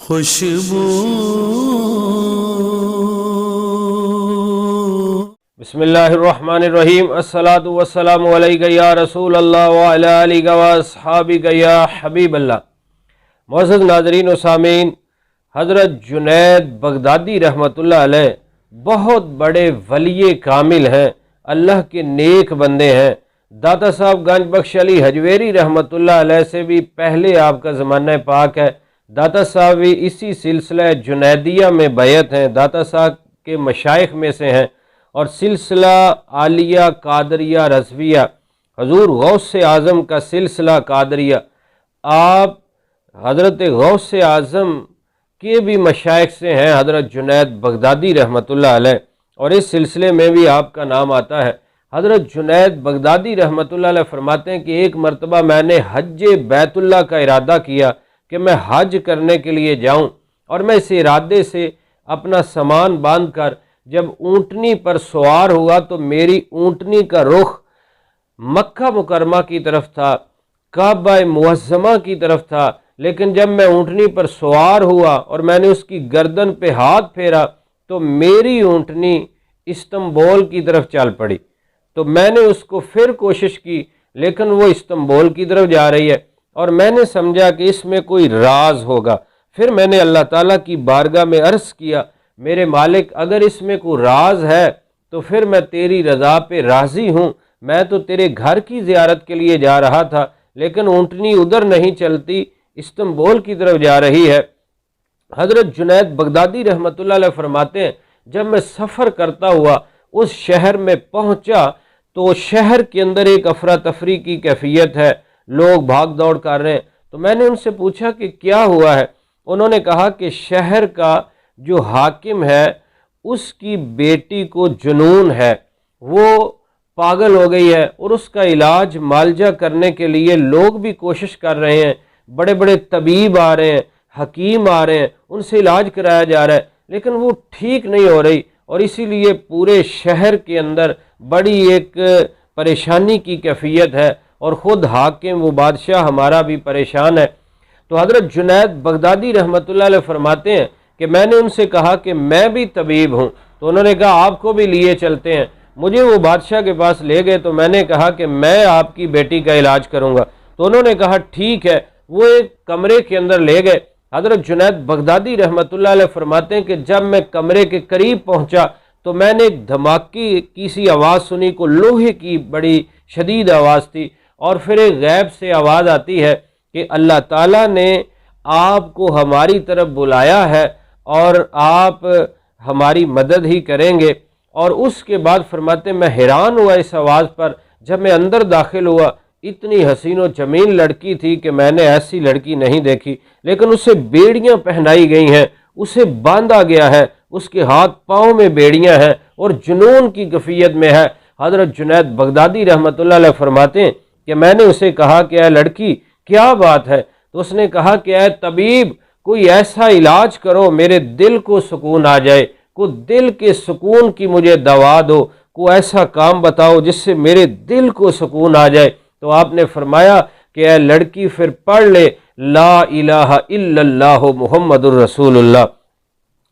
خوشبو بسم اللہ الرحمن الرحیم الصلاۃ والسلام علیک یا رسول اللہ وعلی آلک واصحابک یا حبیب اللہ۔ معزز ناظرین و سامعین، حضرت جنید بغدادی رحمۃ اللہ علیہ بہت بڑے ولی کامل ہیں، اللہ کے نیک بندے ہیں۔ داتا صاحب گنج بخش علی حجویری رحمۃ اللہ علیہ سے بھی پہلے آپ کا زمانہ پاک ہے۔ داتا صاحب بھی اسی سلسلہ جنیدیہ میں بیعت ہیں، داتا صاحب کے مشائخ میں سے ہیں، اور سلسلہ عالیہ قادریہ رضویہ، حضور غوث اعظم کا سلسلہ قادریہ، آپ حضرت غوث اعظم کے بھی مشائخ سے ہیں، حضرت جنید بغدادی رحمۃ اللہ علیہ، اور اس سلسلے میں بھی آپ کا نام آتا ہے۔ حضرت جنید بغدادی رحمۃ اللہ علیہ فرماتے ہیں کہ ایک مرتبہ میں نے حج بیت اللہ کا ارادہ کیا کہ میں حج کرنے کے لیے جاؤں، اور میں اس ارادے سے اپنا سامان باندھ کر جب اونٹنی پر سوار ہوا تو میری اونٹنی کا رخ مکہ مکرمہ کی طرف تھا، کعبہ معظمہ کی طرف تھا، لیکن جب میں اونٹنی پر سوار ہوا اور میں نے اس کی گردن پہ ہاتھ پھیرا تو میری اونٹنی استنبول کی طرف چل پڑی۔ تو میں نے اس کو پھر کوشش کی، لیکن وہ استنبول کی طرف جا رہی ہے، اور میں نے سمجھا کہ اس میں کوئی راز ہوگا۔ پھر میں نے اللہ تعالیٰ کی بارگاہ میں عرض کیا، میرے مالک اگر اس میں کوئی راز ہے تو پھر میں تیری رضا پہ راضی ہوں، میں تو تیرے گھر کی زیارت کے لیے جا رہا تھا، لیکن اونٹنی ادھر نہیں چلتی، استنبول کی طرف جا رہی ہے۔ حضرت جنید بغدادی رحمۃ اللہ علیہ فرماتے ہیں جب میں سفر کرتا ہوا اس شہر میں پہنچا تو شہر کے اندر ایک افراتفری کی کیفیت ہے، لوگ بھاگ دوڑ کر رہے ہیں۔ تو میں نے ان سے پوچھا کہ کیا ہوا ہے؟ انہوں نے کہا کہ شہر کا جو حاکم ہے اس کی بیٹی کو جنون ہے، وہ پاگل ہو گئی ہے، اور اس کا علاج معالجہ کرنے کے لیے لوگ بھی کوشش کر رہے ہیں، بڑے بڑے طبیب آ رہے ہیں، حکیم آ رہے ہیں، ان سے علاج کرایا جا رہا ہے، لیکن وہ ٹھیک نہیں ہو رہی، اور اسی لیے پورے شہر کے اندر بڑی ایک پریشانی کی کیفیت ہے، اور خود حاکم وہ بادشاہ ہمارا بھی پریشان ہے۔ تو حضرت جنید بغدادی رحمۃ اللہ علیہ فرماتے ہیں کہ میں نے ان سے کہا کہ میں بھی طبیب ہوں، تو انہوں نے کہا آپ کو بھی لیے چلتے ہیں۔ مجھے وہ بادشاہ کے پاس لے گئے تو میں نے کہا کہ میں آپ کی بیٹی کا علاج کروں گا، تو انہوں نے کہا ٹھیک ہے۔ وہ ایک کمرے کے اندر لے گئے۔ حضرت جنید بغدادی رحمۃ اللہ علیہ فرماتے ہیں کہ جب میں کمرے کے قریب پہنچا تو میں نے ایک دھماکے کی سی آواز سنی، کو لوہے کی بڑی شدید آواز تھی، اور پھر ایک غیب سے آواز آتی ہے کہ اللہ تعالیٰ نے آپ کو ہماری طرف بلایا ہے اور آپ ہماری مدد ہی کریں گے۔ اور اس کے بعد فرماتے ہیں میں حیران ہوا اس آواز پر۔ جب میں اندر داخل ہوا، اتنی حسین و جمیل لڑکی تھی کہ میں نے ایسی لڑکی نہیں دیکھی، لیکن اسے بیڑیاں پہنائی گئی ہیں، اسے باندھا گیا ہے، اس کے ہاتھ پاؤں میں بیڑیاں ہیں، اور جنون کی کیفیت میں ہے۔ حضرت جنید بغدادی رحمۃ اللہ علیہ فرماتے ہیں کہ میں نے اسے کہا کہ اے لڑکی کیا بات ہے؟ تو اس نے کہا کہ اے طبیب کوئی ایسا علاج کرو میرے دل کو سکون آ جائے، کوئی دل کے سکون کی مجھے دوا دو، کوئی ایسا کام بتاؤ جس سے میرے دل کو سکون آ جائے۔ تو آپ نے فرمایا کہ اے لڑکی پھر پڑھ لے لا الہ الا اللہ محمد الرسول اللہ۔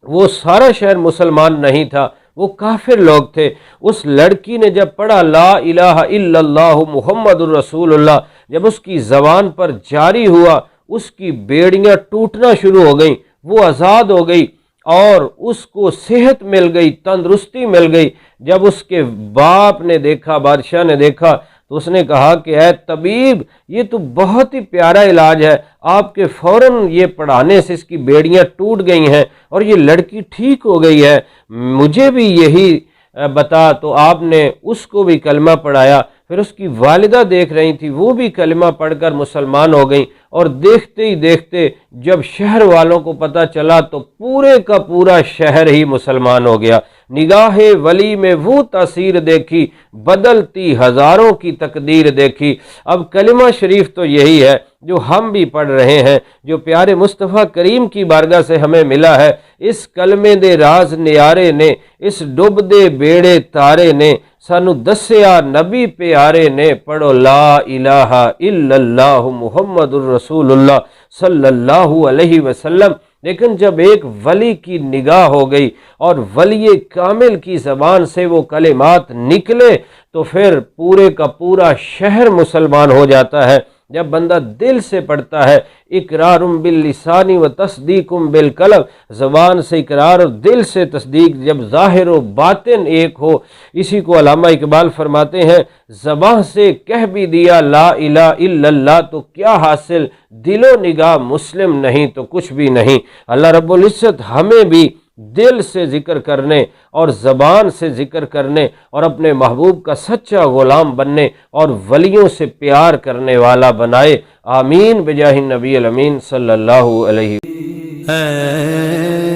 وہ سارا شہر مسلمان نہیں تھا، وہ کافر لوگ تھے۔ اس لڑکی نے جب پڑھا لا الہ الا اللہ محمد الرسول اللہ، جب اس کی زبان پر جاری ہوا، اس کی بیڑیاں ٹوٹنا شروع ہو گئیں، وہ آزاد ہو گئی، اور اس کو صحت مل گئی، تندرستی مل گئی۔ جب اس کے باپ نے دیکھا، بادشاہ نے دیکھا، تو اس نے کہا کہ اے طبیب یہ تو بہت ہی پیارا علاج ہے، آپ کے فوراً یہ پڑھانے سے اس کی بیڑیاں ٹوٹ گئی ہیں اور یہ لڑکی ٹھیک ہو گئی ہے، مجھے بھی یہی بتا۔ تو آپ نے اس کو بھی کلمہ پڑھایا۔ پھر اس کی والدہ دیکھ رہی تھی، وہ بھی کلمہ پڑھ کر مسلمان ہو گئیں، اور دیکھتے ہی دیکھتے جب شہر والوں کو پتہ چلا تو پورے کا پورا شہر ہی مسلمان ہو گیا۔ نگاہ ولی میں وہ تاثیر دیکھی، بدلتی ہزاروں کی تقدیر دیکھی۔ اب کلمہ شریف تو یہی ہے جو ہم بھی پڑھ رہے ہیں، جو پیارے مصطفیٰ کریم کی بارگاہ سے ہمیں ملا ہے۔ اس کلمے دے راز نیارے نے، اس ڈوب دے بیڑے تارے نے، سانو دسیا نبی پیارے نے، پڑھو لا الہ الا اللہ محمد الرسول اللہ صلی اللہ علیہ وسلم۔ لیکن جب ایک ولی کی نگاہ ہو گئی اور ولی کامل کی زبان سے وہ کلمات نکلے تو پھر پورے کا پورا شہر مسلمان ہو جاتا ہے۔ جب بندہ دل سے پڑھتا ہے، اقرار باللسان و تصدیق بالقلب، زبان سے اقرار اور دل سے تصدیق، جب ظاہر و باطن ایک ہو، اسی کو علامہ اقبال فرماتے ہیں زبان سے کہہ بھی دیا لا الہ الا اللہ تو کیا حاصل، دل و نگاہ مسلم نہیں تو کچھ بھی نہیں۔ اللہ رب العزت ہمیں بھی دل سے ذکر کرنے اور زبان سے ذکر کرنے اور اپنے محبوب کا سچا غلام بننے اور ولیوں سے پیار کرنے والا بنائے، آمین بجاہ النبی الامین صلی اللہ علیہ وسلم۔